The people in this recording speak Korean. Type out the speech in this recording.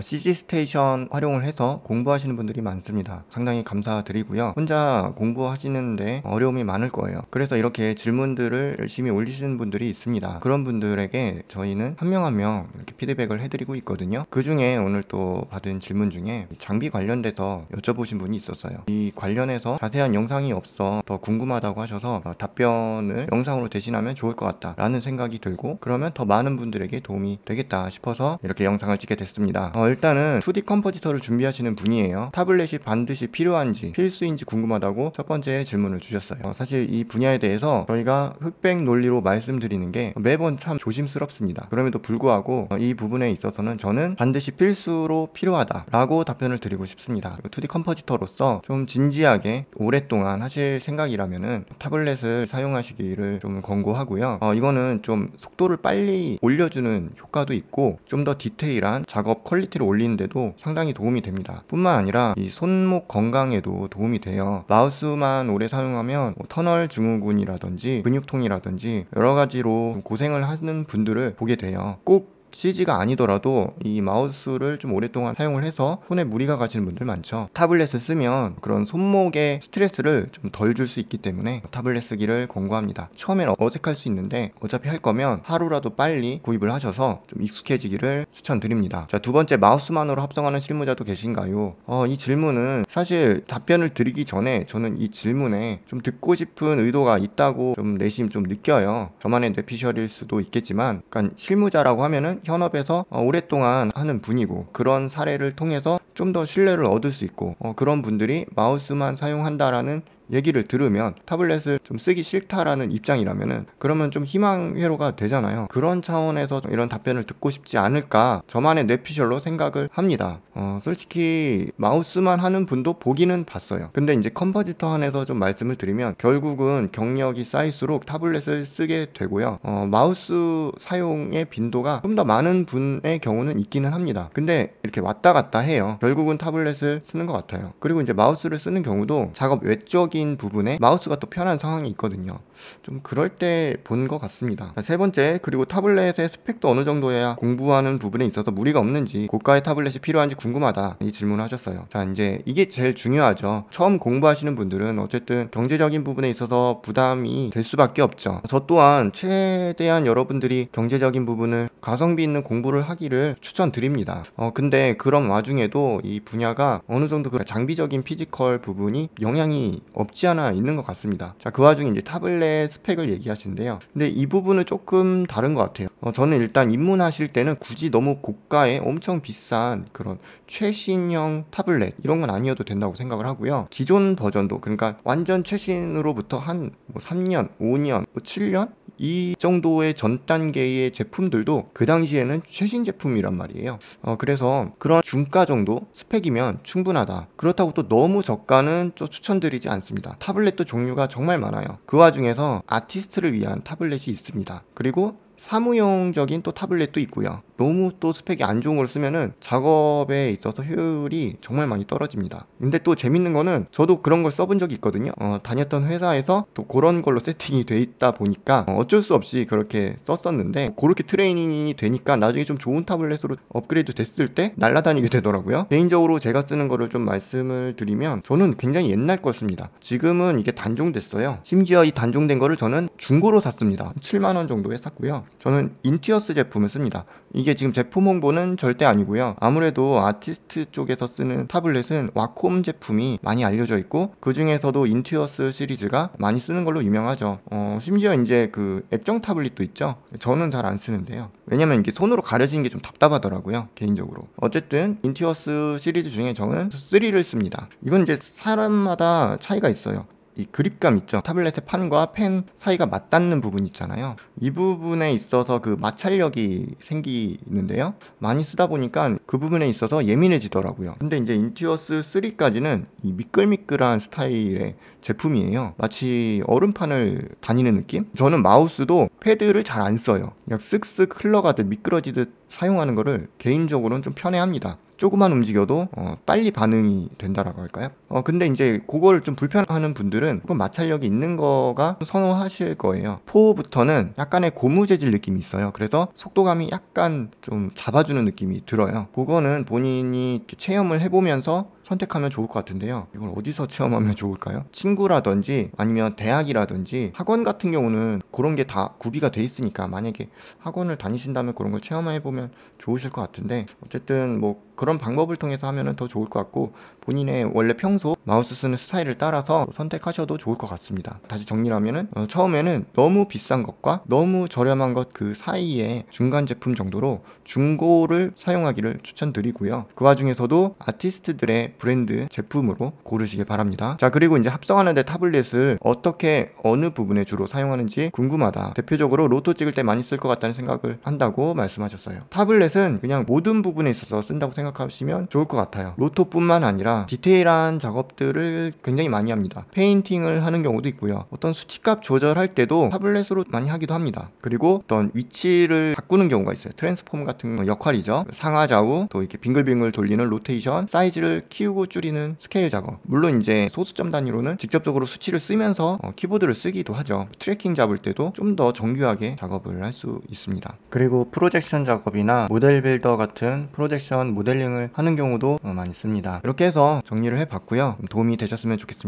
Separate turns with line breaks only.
CG 스테이션 활용을 해서 공부하시는 분들이 많습니다. 상당히 감사드리고요. 혼자 공부하시는데 어려움이 많을 거예요. 그래서 이렇게 질문들을 열심히 올리시는 분들이 있습니다. 그런 분들에게 저희는 한 명 한 명 이렇게 피드백을 해드리고 있거든요. 그 중에 오늘 또 받은 질문 중에 장비 관련돼서 여쭤보신 분이 있었어요. 이 관련해서 자세한 영상이 없어 더 궁금하다고 하셔서 답변을 영상으로 대신하면 좋을 것 같다 라는 생각이 들고, 그러면 더 많은 분들에게 도움이 되겠다 싶어서 이렇게 영상을 찍게 됐습니다. 일단은 2D 컴포지터를 준비하시는 분이에요. 타블렛이 반드시 필요한지 필수인지 궁금하다고 첫 번째 질문을 주셨어요. 사실 이 분야에 대해서 저희가 흑백 논리로 말씀드리는 게 매번 참 조심스럽습니다. 그럼에도 불구하고 이 부분에 있어서는 저는 반드시 필수로 필요하다라고 답변을 드리고 싶습니다. 2D 컴포지터로서 좀 진지하게 오랫동안 하실 생각이라면은 타블렛을 사용하시기를 좀 권고하고요. 이거는 좀 속도를 빨리 올려주는 효과도 있고 좀 더 디테일한 작업 퀄리티를 올리는데도 상당히 도움이 됩니다. 뿐만 아니라 이 손목 건강에도 도움이 돼요. 마우스만 오래 사용하면 터널 증후군이라든지 근육통이라든지 여러 가지로 고생을 하는 분들을 보게 돼요. 꼭 CG가 아니더라도 이 마우스를 좀 오랫동안 사용을 해서 손에 무리가 가시는 분들 많죠. 타블렛을 쓰면 그런 손목에 스트레스를 좀 덜 줄 수 있기 때문에 타블렛 쓰기를 권고합니다. 처음엔 어색할 수 있는데 어차피 할 거면 하루라도 빨리 구입을 하셔서 좀 익숙해지기를 추천드립니다. 자, 두 번째, 마우스만으로 합성하는 실무자도 계신가요? 이 질문은 사실 답변을 드리기 전에 저는 이 질문에 좀 듣고 싶은 의도가 있다고 좀 내심 좀 느껴요. 저만의 뇌피셜일 수도 있겠지만, 그러니까 실무자라고 하면은 현업에서 오랫동안 하는 분이고 그런 사례를 통해서 좀 더 신뢰를 얻을 수 있고 그런 분들이 마우스만 사용한다라는 얘기를 들으면 타블렛을 좀 쓰기 싫다라는 입장이라면은 그러면 좀 희망 회로가 되잖아요. 그런 차원에서 이런 답변을 듣고 싶지 않을까 저만의 뇌피셜로 생각을 합니다. 솔직히 마우스만 하는 분도 보기는 봤어요. 근데 이제 컴포지터 한에서 좀 말씀을 드리면 결국은 경력이 쌓일수록 타블렛을 쓰게 되고요. 마우스 사용의 빈도가 좀 더 많은 분의 경우는 있기는 합니다. 근데 이렇게 왔다 갔다 해요. 결국은 타블렛을 쓰는 것 같아요. 그리고 이제 마우스를 쓰는 경우도 작업 외적인 부분에 마우스가 또 편한 상황이 있거든요. 좀 그럴 때 본 것 같습니다. 자, 세 번째, 그리고 타블렛의 스펙도 어느 정도야 공부하는 부분에 있어서 무리가 없는지, 고가의 타블렛이 필요한지 궁금하다, 이 질문을 하셨어요. 자, 이제 이게 제일 중요하죠. 처음 공부하시는 분들은 어쨌든 경제적인 부분에 있어서 부담이 될 수밖에 없죠. 저 또한 최대한 여러분들이 경제적인 부분을 가성비 있는 공부를 하기를 추천드립니다. 근데 그런 와중에도 이 분야가 어느 정도 그 장비적인 피지컬 부분이 영향이 없지 않아 있는 것 같습니다. 자, 그 와중에 이제 타블렛 스펙을 얘기하시는데요. 근데 이 부분은 조금 다른 것 같아요. 저는 일단 입문하실 때는 굳이 너무 고가의 엄청 비싼 그런 최신형 타블렛 이런 건 아니어도 된다고 생각을 하고요. 기존 버전도, 그러니까 완전 최신으로부터 한 3년, 5년, 7년? 이 정도의 전 단계의 제품들도 그 당시에는 최신 제품이란 말이에요. 그래서 그런 중가 정도 스펙이면 충분하다. 그렇다고 또 너무 저가는 좀 추천드리지 않습니다. 타블렛도 종류가 정말 많아요. 그 와중에서 아티스트를 위한 타블렛이 있습니다. 그리고 사무용적인 또 타블렛도 있고요. 너무 또 스펙이 안 좋은 걸 쓰면은 작업에 있어서 효율이 정말 많이 떨어집니다. 근데 또 재밌는 거는 저도 그런 걸 써본 적이 있거든요. 다녔던 회사에서 또 그런 걸로 세팅이 돼 있다 보니까 어쩔 수 없이 그렇게 썼었는데, 그렇게 트레이닝이 되니까 나중에 좀 좋은 타블렛으로 업그레이드 됐을 때 날아다니게 되더라고요. 개인적으로 제가 쓰는 거를 좀 말씀을 드리면 저는 굉장히 옛날 거 씁니다. 지금은 이게 단종됐어요. 심지어 이 단종된 거를 저는 중고로 샀습니다. 7만 원 정도에 샀고요. 저는 인투어스 제품을 씁니다. 이게 지금 제품 홍보는 절대 아니고요. 아무래도 아티스트 쪽에서 쓰는 타블렛은 와콤 제품이 많이 알려져 있고 그 중에서도 인투어스 시리즈가 많이 쓰는 걸로 유명하죠. 심지어 이제 그 액정 타블릿도 있죠. 저는 잘 안 쓰는데요. 왜냐면 이게 손으로 가려지는 게 좀 답답하더라고요, 개인적으로. 어쨌든 인투어스 시리즈 중에 저는 3를 씁니다. 이건 이제 사람마다 차이가 있어요. 이 그립감 있죠. 타블렛의 판과 펜 사이가 맞닿는 부분 있잖아요. 이 부분에 있어서 그 마찰력이 생기는데요. 많이 쓰다 보니까 그 부분에 있어서 예민해지더라고요. 근데 이제 인투어스 3까지는 이 미끌미끌한 스타일의 제품이에요. 마치 얼음판을 다니는 느낌? 저는 마우스도 패드를 잘 안 써요. 그냥 쓱쓱 흘러가듯 미끄러지듯 사용하는 거를 개인적으로는 좀 편해합니다. 조금만 움직여도 빨리 반응이 된다라고 할까요? 근데 이제 그걸 좀 불편해하는 분들은 조금 마찰력이 있는 거가 선호하실 거예요. 4부터는 약간의 고무 재질 느낌이 있어요. 그래서 속도감이 약간 좀 잡아주는 느낌이 들어요. 그거는 본인이 이렇게 체험을 해보면서 선택하면 좋을 것 같은데요. 이걸 어디서 체험하면 좋을까요? 친구라든지 아니면 대학이라든지 학원 같은 경우는 그런 게 다 구비가 돼 있으니까 만약에 학원을 다니신다면 그런 걸 체험해보면 좋으실 것 같은데, 어쨌든 뭐 그런 방법을 통해서 하면 더 좋을 것 같고, 본인의 원래 평소 마우스 쓰는 스타일을 따라서 선택하셔도 좋을 것 같습니다. 다시 정리를 하면은 처음에는 너무 비싼 것과 너무 저렴한 것 그 사이에 중간 제품 정도로 중고를 사용하기를 추천드리고요. 그 와중에서도 아티스트들의 브랜드 제품으로 고르시길 바랍니다. 자, 그리고 이제 합성하는데 타블렛을 어떻게 어느 부분에 주로 사용하는지 궁금하다. 대표적으로 로또 찍을 때 많이 쓸 것 같다는 생각을 한다고 말씀하셨어요. 타블렛은 그냥 모든 부분에 있어서 쓴다고 생각하시면 좋을 것 같아요. 로또뿐만 아니라 디테일한 작업들을 굉장히 많이 합니다. 페인팅을 하는 경우도 있고요. 어떤 수치값 조절할 때도 타블렛으로 많이 하기도 합니다. 그리고 어떤 위치를 바꾸는 경우가 있어요. 트랜스폼 같은 역할이죠. 상하 좌우 또 이렇게 빙글빙글 돌리는 로테이션, 사이즈를 키우고 줄이는 스케일 작업. 물론 이제 소수점 단위로는 직접적으로 수치를 쓰면서 키보드를 쓰기도 하죠. 트래킹 잡을 때도 좀 더 정교하게 작업을 할 수 있습니다. 그리고 프로젝션 작업이나 모델 빌더 같은 프로젝션 모델링을 하는 경우도 많이 씁니다. 이렇게 해서 정리를 해봤고요. 도움이 되셨으면 좋겠습니다.